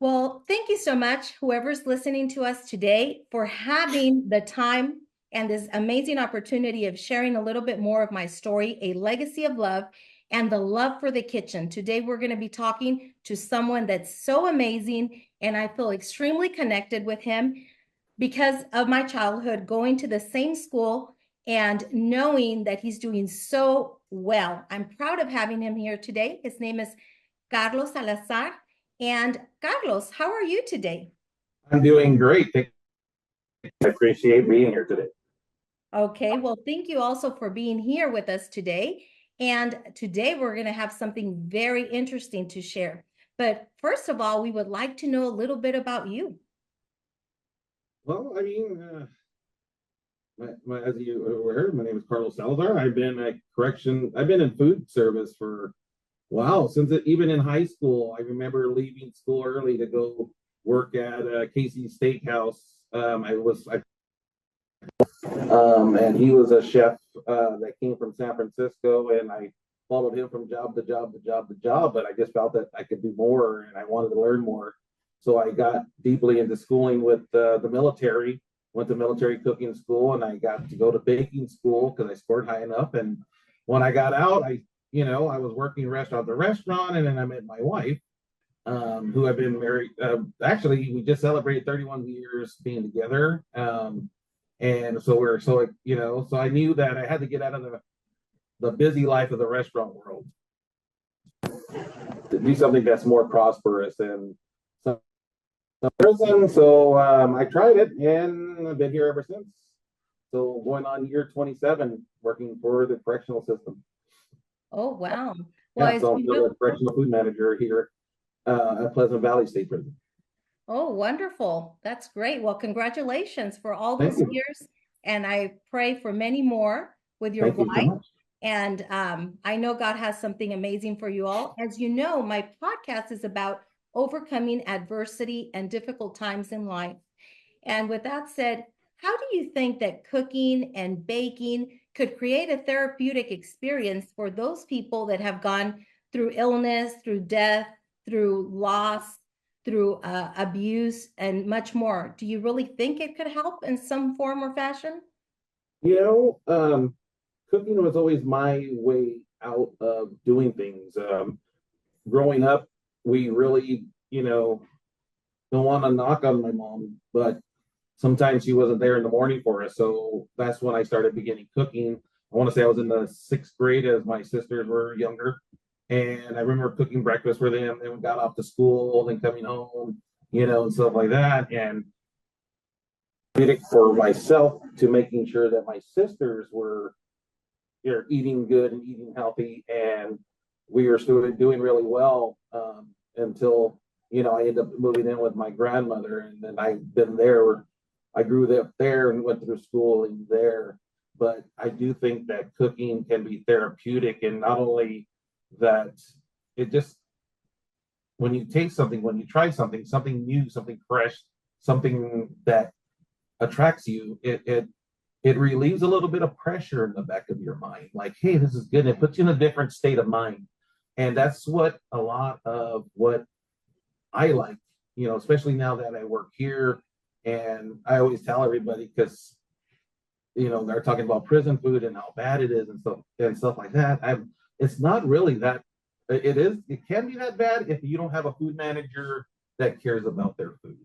Well, thank you so much, whoever's listening to us today, for having the time and this amazing opportunity of sharing a little bit more of my story, A Legacy of Love, and the love for the kitchen. Today, we're going to be talking to someone that's so amazing, and I feel extremely connected with him because of my childhood, going to the same school and knowing that he's doing so well. I'm proud of having him here today. His name is Carlos Salazar. And Carlos, how are you today? I'm doing great. I appreciate being here today. Okay, well, thank you also for being here with us today. And today we're going to have something very interesting to share. But first of all, we would like to know a little bit about you. Well, as you are aware, my name is Carlos Salazar. I've been in food service for wow, even in high school. I remember leaving school early to go work at Casey's Steakhouse. And he was a chef that came from San Francisco, and I followed him from job to job to job to job. But I just felt that I could do more, and I wanted to learn more. So I got deeply into schooling with the military. Went to military cooking school, and I got to go to baking school because I scored high enough. And when I got out, I was working restaurant to restaurant, and then I met my wife, who I've been married. Actually, we just celebrated 31 years being together. And so I knew that I had to get out of the busy life of the restaurant world to do something that's more prosperous and some prison. So I tried it, and I've been here ever since. So going on year 27, working for the correctional system. Oh, wow. Well, Yeah, so I'm still a correctional food manager here at Pleasant Valley State Prison. Oh, wonderful. That's great. Well, congratulations for all Thank those you. years. And I pray for many more with your Thank you so wife. much. And I know God has something amazing for you all. As you know, my podcast is about overcoming adversity and difficult times in life. And with that said, how do you think that cooking and baking could create a therapeutic experience for those people that have gone through illness, through death, through loss, through abuse, and much more? Do you really think it could help in some form or fashion? You know, cooking was always my way out of doing things. Growing up, we really, don't want to knock on my mom, but sometimes she wasn't there in the morning for us. So that's when I started beginning cooking. I want to say I was in the sixth grade as my sisters were younger. And I remember cooking breakfast for them. Then we got off to school and coming home, and stuff like that. And for myself to making sure that my sisters were eating good and eating healthy, and we were still doing really well until I ended up moving in with my grandmother, and then I've been there. I grew up there and went through schooling there. But I do think that cooking can be therapeutic, and not only that, it just when you taste something, when you try something new, something fresh, something that attracts you, it relieves a little bit of pressure in the back of your mind. Like, hey, this is good. It puts you in a different state of mind. And that's what a lot of what I like, especially now that I work here. And I always tell everybody, because, they're talking about prison food and how bad it is and stuff like that. It's not really that. It can be that bad if you don't have a food manager that cares about their food.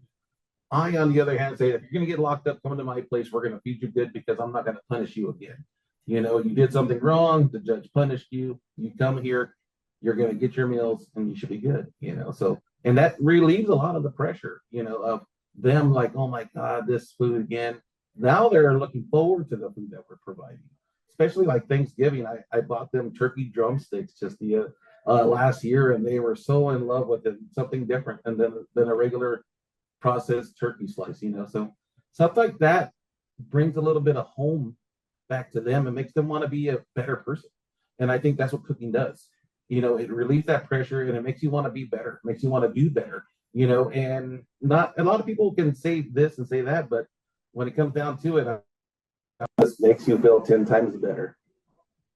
I, on the other hand, say if you're going to get locked up, come to my place. We're going to feed you good because I'm not going to punish you again. You did something wrong. The judge punished you. You come here, you're going to get your meals, and you should be good. So and that relieves a lot of the pressure. Of them like, oh my God, this food again. Now they're looking forward to the food that we're providing, especially like Thanksgiving. I bought them turkey drumsticks just the last year, and they were so in love with it. Something different than a regular processed turkey slice, so stuff like that brings a little bit of home back to them and makes them want to be a better person. And I think that's what cooking does. It relieves that pressure, and it makes you want to be better, makes you want to do better. And not a lot of people can say this and say that, but when it comes down to it, this makes you feel 10 times better.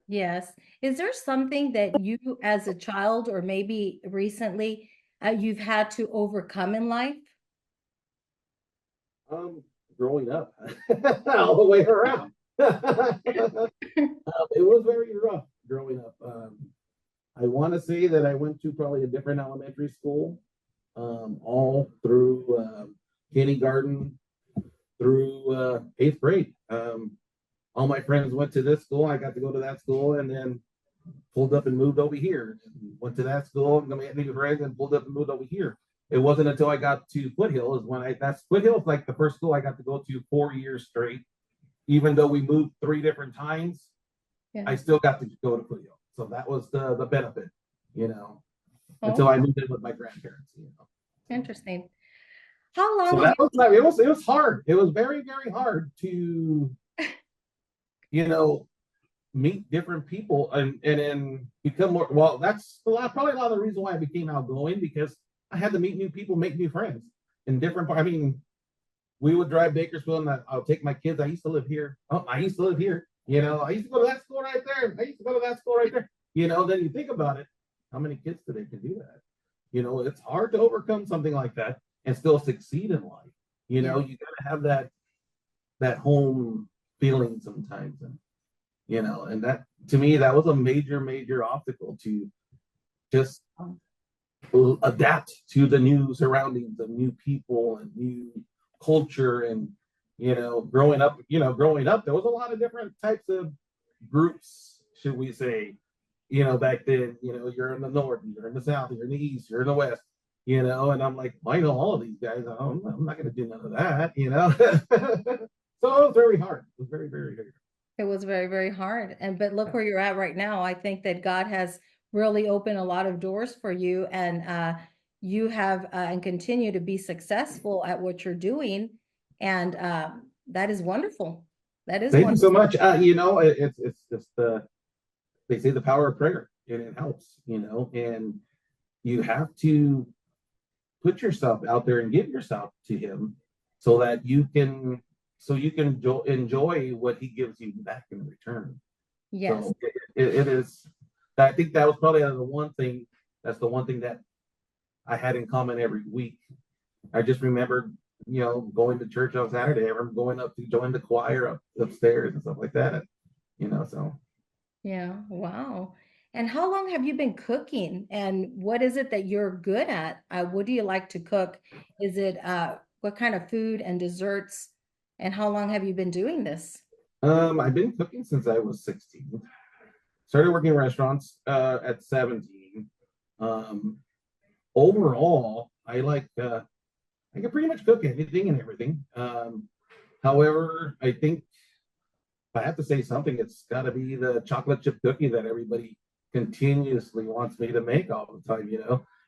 Yes. Is there something that you as a child or maybe recently you've had to overcome in life? Growing up all the way around. It was very rough growing up. I want to say that I went to probably a different elementary school, all through kindergarten through eighth grade. All my friends went to this school. I got to go to that school, and then pulled up and moved over here. Went to that school, and met new friends, and pulled up and moved over here. It wasn't until I got to Foothill is when that's Foothill is like the first school I got to go to 4 years straight. Even though we moved 3 different times, Yeah. I still got to go to Foothill. So that was the benefit, until Oh, I moved in with my grandparents. interesting. How long So have that was it was hard. It was very, very hard to, you know, meet different people and then become more. Well, that's probably a lot of the reason why I became outgoing, because I had to meet new people, make new friends in different parts. I mean, we would drive Bakersfield, and I'll take my kids. I used to live here. Oh, I used to live here. I used to go to that school right there. I used to go to that school right there. Then you think about it. How many kids today can do that? It's hard to overcome something like that and still succeed in life. You got to have that home feeling sometimes, and that, to me, that was a major, major obstacle to just adapt to the new surroundings of new people and new culture. And growing up, there was a lot of different types of groups, should we say, back then. You're in the north, you're in the south, you're in the east, you're in the west, and I'm like, well, I know all of these guys. I'm not going to do none of that. So it was very hard. It was very, very hard. It was very, very hard. But look where you're at right now. I think that God has really opened a lot of doors for you, and you have and continue to be successful at what you're doing. And that is wonderful. That is Thank you so wonderful. much. It's just they say the power of prayer, and it helps, and you have to put yourself out there and give yourself to Him, so that you can enjoy what He gives you back in return. Yes. So it is. I think that was probably the one thing. That's the one thing that I had in common every week. I just remember, going to church on Saturday. I remember going up to join the choir upstairs and stuff like that. So. Yeah. Wow. And how long have you been cooking? And what is it that you're good at? What do you like to cook? Is it what kind of food and desserts? And how long have you been doing this? I've been cooking since I was 16. Started working in restaurants at 17. Um, Overall, I can pretty much cook anything and everything. However, I think if I have to say something, it's got to be the chocolate chip cookie that everybody continuously wants me to make all the time.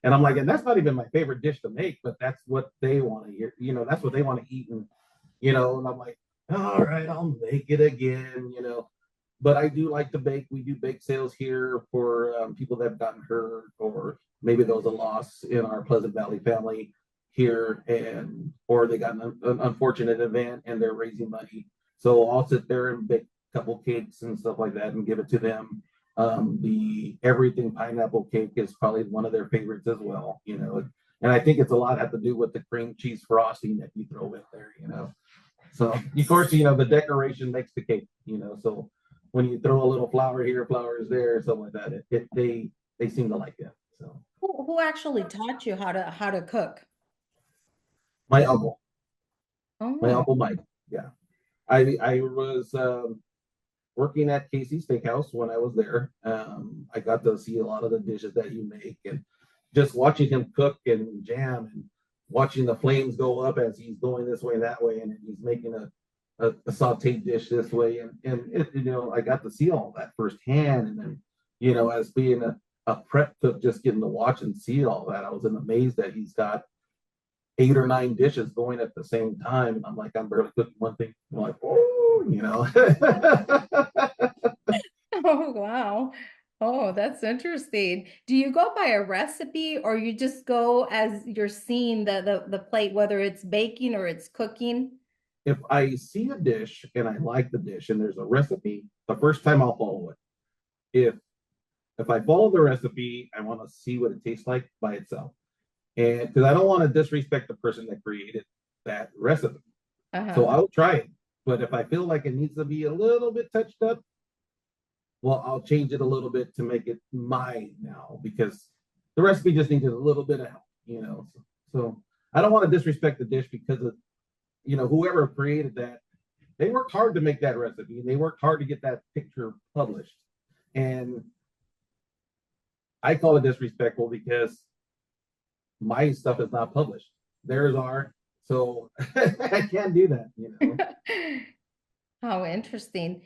And I'm like, and that's not even my favorite dish to make, but that's what they want to hear. That's what they want to eat. And I'm like, all right, I'll make it again. But I do like to bake. We do bake sales here for people that have gotten hurt, or maybe there was a loss in our Pleasant Valley family here, or they got an unfortunate event and they're raising money. So I'll sit there and bake a couple cakes and stuff like that and give it to them. The everything pineapple cake is probably one of their favorites as well. And I think it's a lot have to do with the cream cheese frosting that you throw in there. So of course, the decoration makes the cake. So when you throw a little flower here, flowers there, something like that, they seem to like it. So Who actually taught you how to cook? my uncle, my Oh, uncle Mike. Yeah, I was working at Casey's Steakhouse when I was there. I got to see a lot of the dishes that he make, and just watching him cook and jam, and watching the flames go up as he's going this way and that way, and he's making a sauteed dish this way, and I got to see all that firsthand. And then as being a prep cook, just getting to watch and see all that, I was amazed that he's got 8 or 9 dishes going at the same time. And I'm like, I'm barely cooking one thing. I'm like, oh. oh, wow. Oh, that's interesting. Do you go by a recipe, or you just go as you're seeing the plate, whether it's baking or it's cooking? If I see a dish and I like the dish and there's a recipe, the first time I'll follow it. If I follow the recipe, I want to see what it tastes like by itself. And because I don't want to disrespect the person that created that recipe. So Uh-huh. I'll try it. But if I feel like it needs to be a little bit touched up, well, I'll change it a little bit to make it mine now because the recipe just needed a little bit of help. So I don't want to disrespect the dish because of, whoever created that, they worked hard to make that recipe and they worked hard to get that picture published. And I call it disrespectful because my stuff is not published. Theirs are. So I can't do that. How interesting.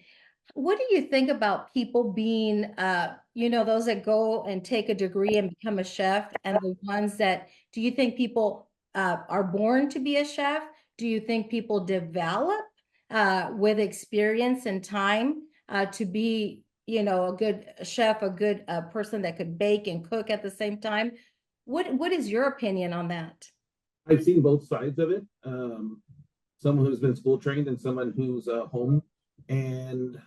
What do you think about people being, those that go and take a degree and become a chef, and the ones that, do you think people are born to be a chef? Do you think people develop with experience and time to be, a good chef, a good person that could bake and cook at the same time? What is your opinion on that? I've seen both sides of it. Someone who's been school trained and someone who's home. And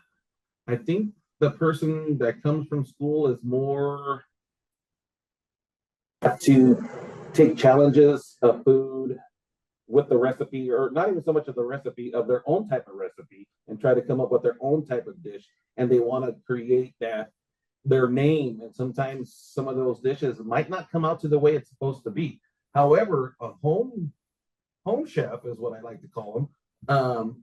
I think the person that comes from school is more to take challenges of food with the recipe, or not even so much of the recipe, of their own type of recipe, and try to come up with their own type of dish. And they want to create that their name. And sometimes some of those dishes might not come out to the way it's supposed to be. However, a home chef is what I like to call them.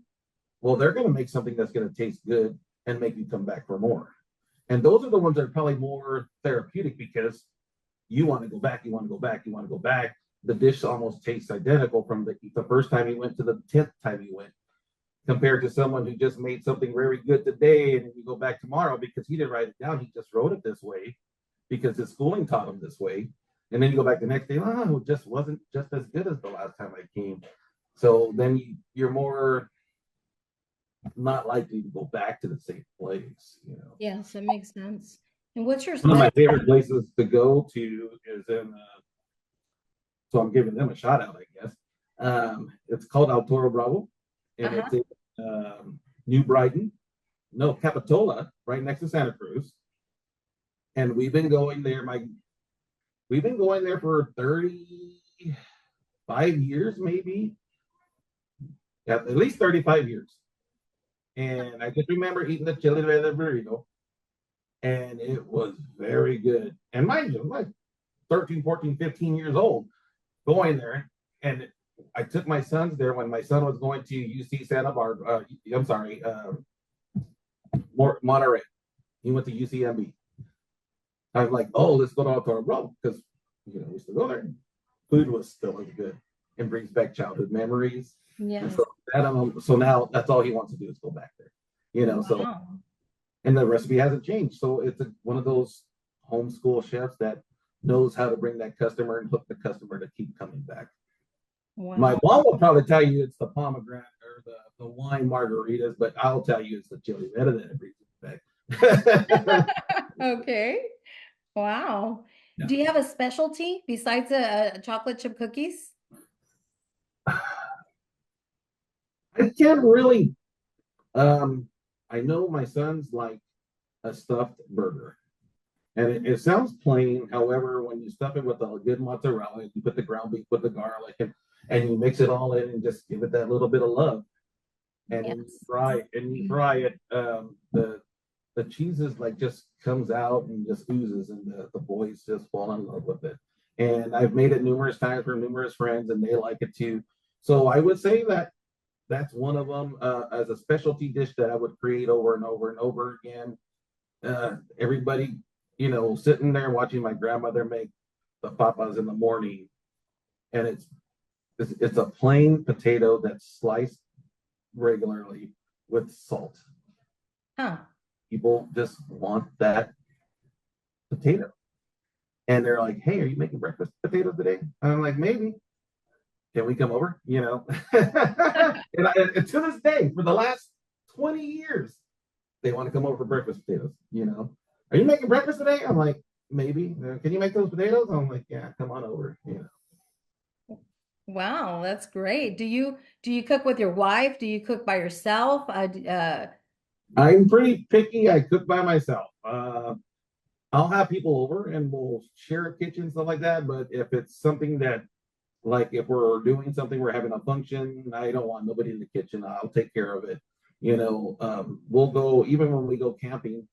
Well, they're going to make something that's going to taste good and make you come back for more. And those are the ones that are probably more therapeutic because you want to go back, you want to go back, you want to go back. The dish almost tastes identical from the first time you went to the 10th time you went, compared to someone who just made something very good today and then you go back tomorrow because he didn't write it down. He just wrote it this way because his schooling taught him this way. And then you go back the next day, it just wasn't just as good as the last time I came. So then you're more not likely to go back to the same place. Yes, it makes sense. And what's your One of my special? favorite places to go to is so I'm giving them a shout out, I guess. It's called El Toro Bravo, and Uh-huh. it's in New Brighton, no, Capitola, right next to Santa Cruz. And we've been going there for 35 years, maybe. Yeah, at least 35 years. And I just remember eating the chili verde burrito, and it was very good. And mind you, I'm like 13, 14, 15 years old going there. And I took my sons there when my son was going to UC Santa Barbara. I'm sorry, Monterey. He went to UCMB. I'm like, oh, let's go to Altar Road because we used to go there. Food was still as good and brings back childhood memories. And Yes. so now that's all he wants to do is go back there. So Wow. and the recipe hasn't changed. So it's one of those homeschool chefs that knows how to bring that customer and hook the customer to keep coming back. My Wow. mom will probably tell you it's the pomegranate or the wine margaritas, but I'll tell you it's the chili verde that brings it back. Okay. Wow. Yeah. Do you have a specialty besides chocolate chip cookies? I can't really. Um, I know my son's like a stuffed burger, and it sounds plain. However, when you stuff it with a good mozzarella, you put the ground beef with the garlic, and you mix it all in and just give it that little bit of love, and then Yes. you fry it. The cheese is like just comes out and just oozes, and the boys just fall in love with it. And I've made it numerous times for numerous friends, and they like it too. So I would say that that's one of them as a specialty dish that I would create over and over and over again. Everybody, sitting there watching my grandmother make the papas in the morning, and it's a plain potato that's sliced regularly with salt. Huh. People just want that potato, and they're like, "Hey, are you making breakfast potatoes today?" And I'm like, "Maybe." Can we come over? And to this day, for the last 20 years, they want to come over for breakfast potatoes. Are you making breakfast today? I'm like, maybe. Can you make those potatoes? I'm like, yeah, come on over. Wow, that's great. Do you cook with your wife? Do you cook by yourself? I'm pretty picky. I cook by myself. I'll have people over and we'll share a kitchen, stuff like that. But if it's something that, like, if we're doing something, we're having a function, I don't want nobody in the kitchen. I'll take care of it. We'll go, even when we go camping.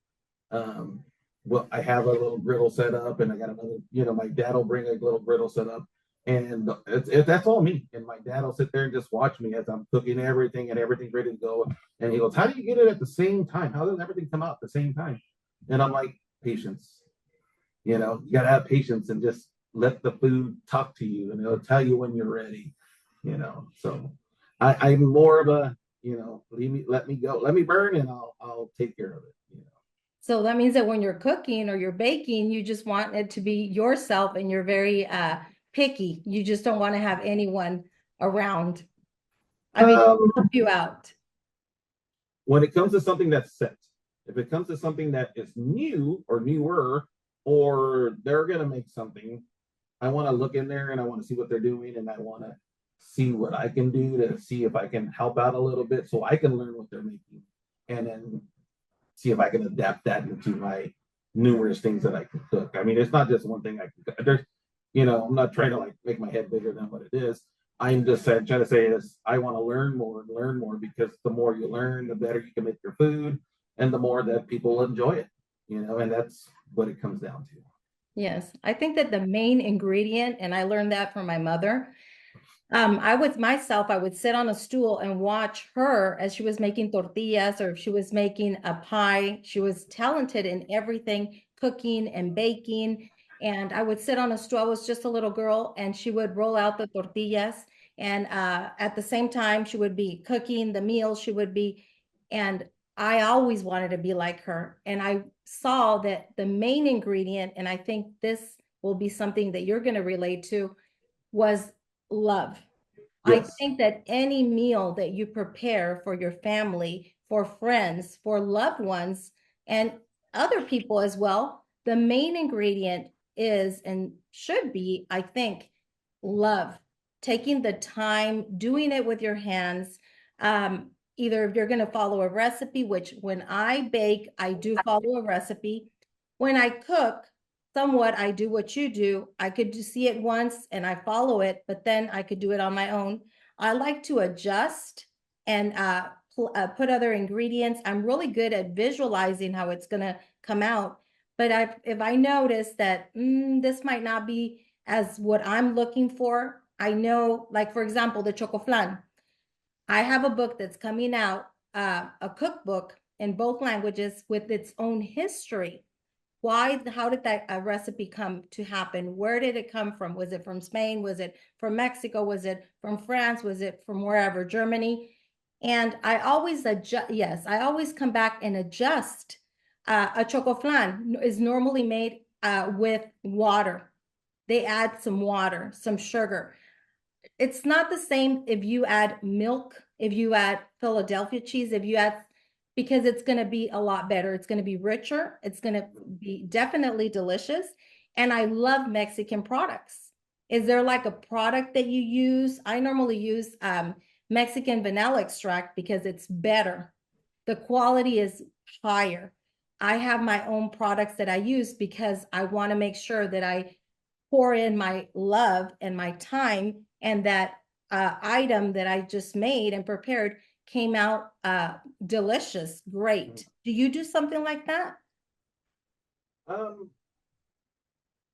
Um, well, I have a little griddle set up, and I got another. My dad will bring a little griddle set up, and that's all me. And my dad will sit there and just watch me as I'm cooking everything, and everything's ready to go. And he goes, "How do you get it at the same time? How does everything come out at the same time?" And I'm like, "Patience. You gotta have patience and just let the food talk to you, and it'll tell you when you're ready." So I'm more of a, let me go, let me burn, and I'll take care of it. So that means that when you're cooking or you're baking, you just want it to be yourself and you're very picky. You just don't want to have anyone around. I mean, Um, help you out. when it comes to something that's set, if it comes to something that is new or newer, or they're gonna make something, I want to look in there and I want to see what they're doing, and I want to see what I can do to see if I can help out a little bit so I can learn what they're making, and then see if I can adapt that into my numerous things that I can cook. I mean, it's not just one thing I can cook. I'm not trying to like make my head bigger than what it is. I'm just trying to say is I want to learn more and learn more, because the more you learn, the better you can make your food, and the more that people enjoy it. And that's what it comes down to. Yes, I think that the main ingredient, and I learned that from my mother. I would sit on a stool and watch her as she was making tortillas or if she was making a pie. She was talented in everything, cooking and baking. And I would sit on a stool. I was just a little girl, and she would roll out the tortillas. And at the same time, she would be cooking the meals. And I always wanted to be like her. And I saw that the main ingredient, and I think this will be something that you're going to relate to, was love. I Yes. think that any meal that you prepare for your family, for friends, for loved ones, and other people as well, the main ingredient is and should be, I think, love. Taking the time, doing it with your hands. Either if you're going to follow a recipe, which when I bake, I do follow a recipe. When I cook, somewhat I do what you do. I could just see it once and I follow it, but then I could do it on my own. I like to adjust and put other ingredients. I'm really good at visualizing how it's going to come out. But if I notice that this might not be as what I'm looking for, I know, like for example, the chocoflan. I have a book that's coming out, a cookbook in both languages with its own history. How did that recipe come to happen? Where did it come from? Was it from Spain? Was it from Mexico? Was it from France? Was it from wherever, Germany? And I always adjust, yes, I always come back and adjust. A choco flan is normally made with water. They add some water, some sugar. It's not the same if you add milk, if you add Philadelphia cheese, because it's going to be a lot better. It's going to be richer. It's going to be definitely delicious. And I love Mexican products. Is there like a product that you use? I normally use Mexican vanilla extract because it's better. The quality is higher. I have my own products that I use because I want to make sure that I pour in my love and my time, and that item that I just made and prepared came out delicious, great. Do you do something like that? Um,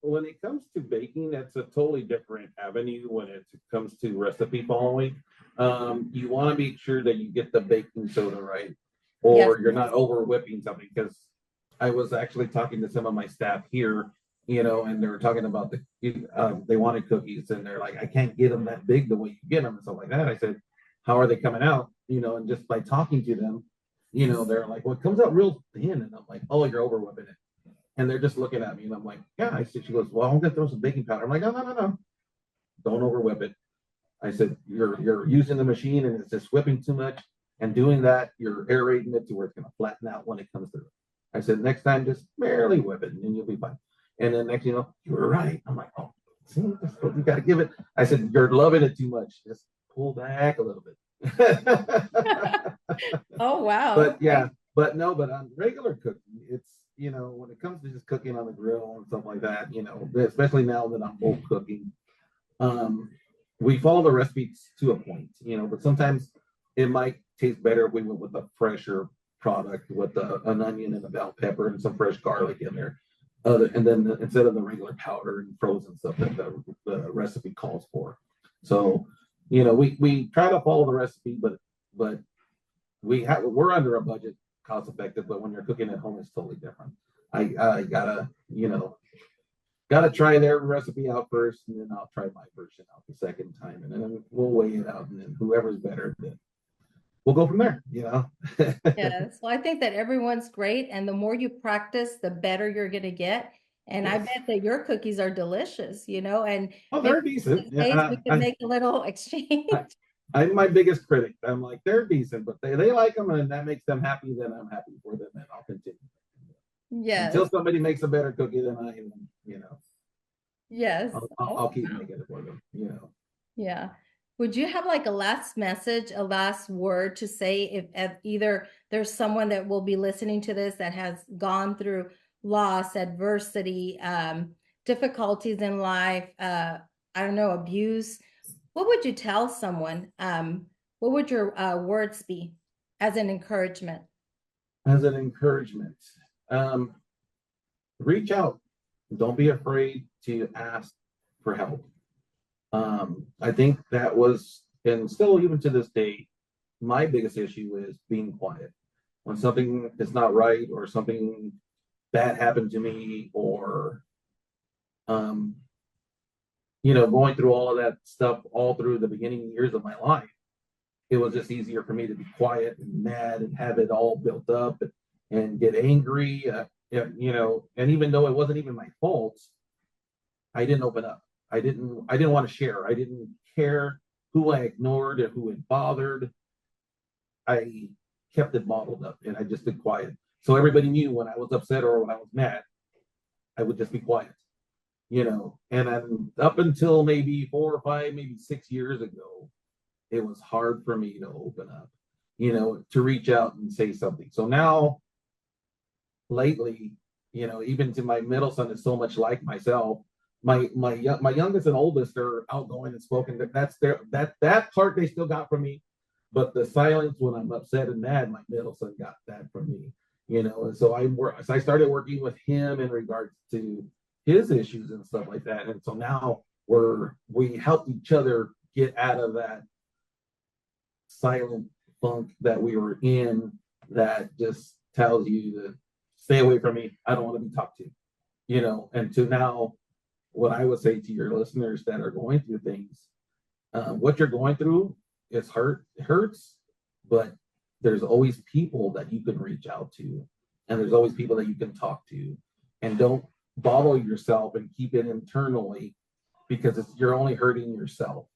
when it comes to baking, that's a totally different avenue when it comes to recipe following. You want to make sure that you get the baking soda right, Yes. or you're not over whipping something. Because I was actually talking to some of my staff here, and they were talking about they wanted cookies, and they're like, I can't get them that big the way you get them and stuff like that. I said, how are they coming out? And just by talking to them, they're like, well, it comes out real thin, and I'm like, oh, you're over whipping it. And they're just looking at me, and I'm like, yeah. I said, she goes, well, I'm gonna throw some baking powder. I'm like, no, no, no, no, don't over whip it. I said, you're using the machine and it's just whipping too much, and doing that, you're aerating it to where it's gonna flatten out when it comes through. I said, next time just barely whip it and you'll be fine. And then next, you were right. I'm like, oh, see, that's what you gotta give it. I said, you're loving it too much. Just pull back a little bit. Oh, wow. But Okay. yeah, but no, but on regular cooking, when it comes to just cooking on the grill and stuff like that, especially now that I'm both cooking, um, we follow the recipes to a point, but sometimes it might taste better if we went with a fresher product with an onion and a bell pepper and some fresh garlic in there. And then instead of the regular powder and frozen stuff that the recipe calls for. So, we try to follow the recipe, but we're under a budget, cost effective, but when you're cooking at home, it's totally different. I gotta try their recipe out first, and then I'll try my version out the second time, and then we'll weigh it out, and then whoever's better, then we'll go from there. Yes. Well, I think that everyone's great, and the more you practice, the better you're going to get. And I Yes. bet that your cookies are delicious, and Oh, maybe they're decent. days Yeah, we can make a little exchange. I'm my biggest critic. I'm like, they're decent, but they like them, and that makes them happy. Then I'm happy for them, and I'll continue until Yes. somebody makes a better cookie than I am. Yes. I'll keep making it for them. Yeah. Would you have like a last message, a last word to say if either there's someone that will be listening to this that has gone through loss, adversity, difficulties in life, I don't know, abuse? What would you tell someone? What would your words be as an encouragement? As an encouragement, um, reach out. Don't be afraid to ask for help. I think that was, and still even to this day, my biggest issue is being quiet. When something is not right or something bad happened to me, or um, going through all of that stuff all through the beginning years of my life, it was just easier for me to be quiet and mad and have it all built up and get angry. And even though it wasn't even my fault, I didn't open up. I didn't want to share. I didn't care who I ignored and who it bothered. I kept it bottled up and I just been quiet. So everybody knew when I was upset or when I was mad, I would just be quiet. And then up until maybe 4 or 5, maybe 6 years ago, it was hard for me to open up, to reach out and say something. So now, lately, even to my middle son is so much like myself. My youngest and oldest are outgoing and spoken. That's that part they still got from me, but the silence when I'm upset and mad, my middle son got that from me. And so I started working with him in regards to his issues and stuff like that. And so now we help each other get out of that silent funk that we were in, that just tells you to stay away from me. I don't want to be talked to. And to now, what I would say to your listeners that are going through things, what you're going through is hurts, but there's always people that you can reach out to, and there's always people that you can talk to, and don't bottle yourself and keep it internally, because you're only hurting yourself.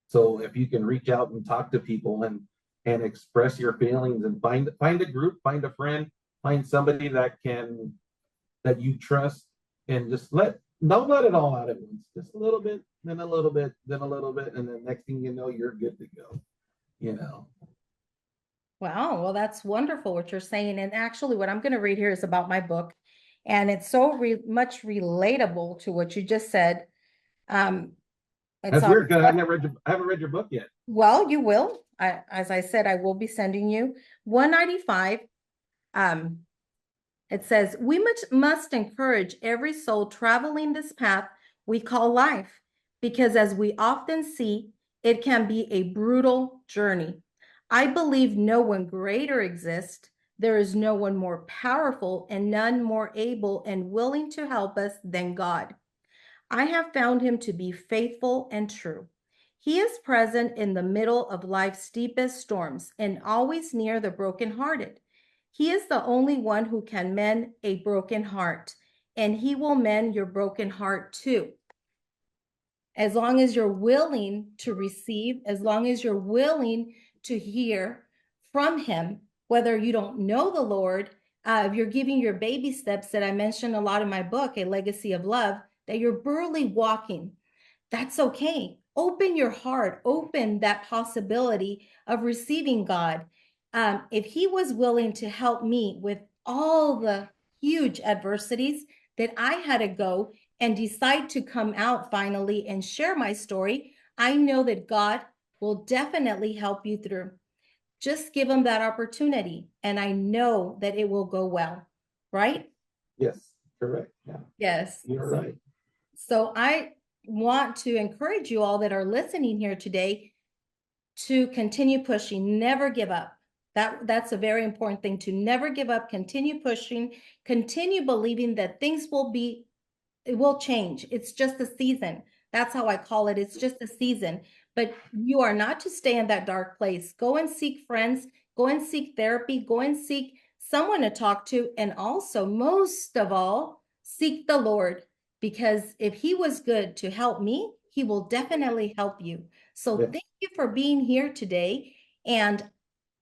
So if you can reach out and talk to people and express your feelings and find a group, find a friend, find somebody that you trust, and just don't let it all out at once. Just a little bit, then a little bit, then a little bit, and then next thing you know, you're good to go. Wow, well, that's wonderful what you're saying. And actually, what I'm going to read here is about my book, and it's so much relatable to what you just said. It's That's on. weird because I haven't read your book yet. Well, you will. As I said, I will be sending you 195. It says, we must encourage every soul traveling this path we call life, because as we often see, it can be a brutal journey. I believe no one greater exists. There is no one more powerful and none more able and willing to help us than God. I have found him to be faithful and true. He is present in the middle of life's deepest storms and always near the brokenhearted. He is the only one who can mend a broken heart, and he will mend your broken heart too. As long as you're willing to receive, as long as you're willing to hear from him, whether you don't know the Lord, if you're giving your baby steps that I mentioned a lot in my book, A Legacy of Love, that you're barely walking, that's okay. Open your heart, open that possibility of receiving God. If he was willing to help me with all the huge adversities that I had to go and decide to come out finally and share my story, I know that God will definitely help you through. Just give him that opportunity, and I know that it will go well, right? Yes, correct. Yeah, Yes. you're right. So I want to encourage you all that are listening here today to continue pushing, never give up. That's a very important thing, to never give up, continue pushing, continue believing that things will be, it will change. It's just a season. That's how I call it. It's just a season. But you are not to stay in that dark place. Go and seek friends, go and seek therapy, go and seek someone to talk to. And also, most of all, seek the Lord, because if he was good to help me, he will definitely help you. So Yes. thank you for being here today. And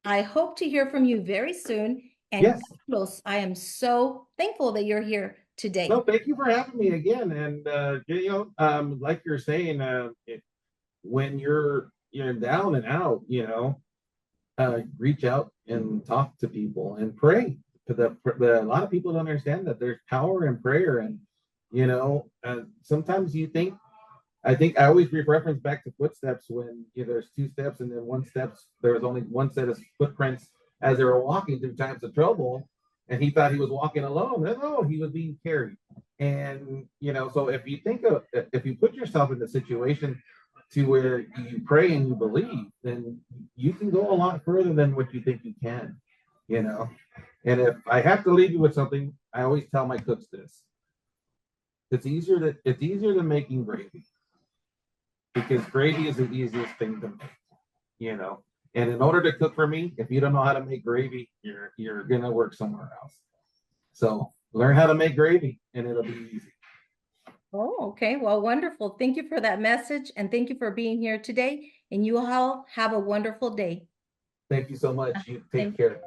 I hope to hear from you very soon. And Yes. Carlos, I am so thankful that you're here No, today. thank you for having me again. And like you're saying, when you're down and out, reach out and talk to people and pray. A lot of people don't understand that there's power in prayer, and sometimes I think I always reference back to footsteps when there's two steps and then one steps. There was only one set of footprints as they were walking through times of trouble, and he thought he was walking alone. No, he was being carried. And so if you put yourself in the situation to where you pray and you believe, then you can go a lot further than what you think you can. You know, and if I have to leave you with something, I always tell my cooks this: it's easier than making gravy, because gravy is the easiest thing to make, you know. And in order to cook for me, if you don't know how to make gravy, you're gonna work somewhere else. So learn how to make gravy, and it'll be easy. Oh, okay. Well, wonderful. Thank you for that message, and thank you for being here today. And you all have a wonderful day. Thank you so much. You take Thank care.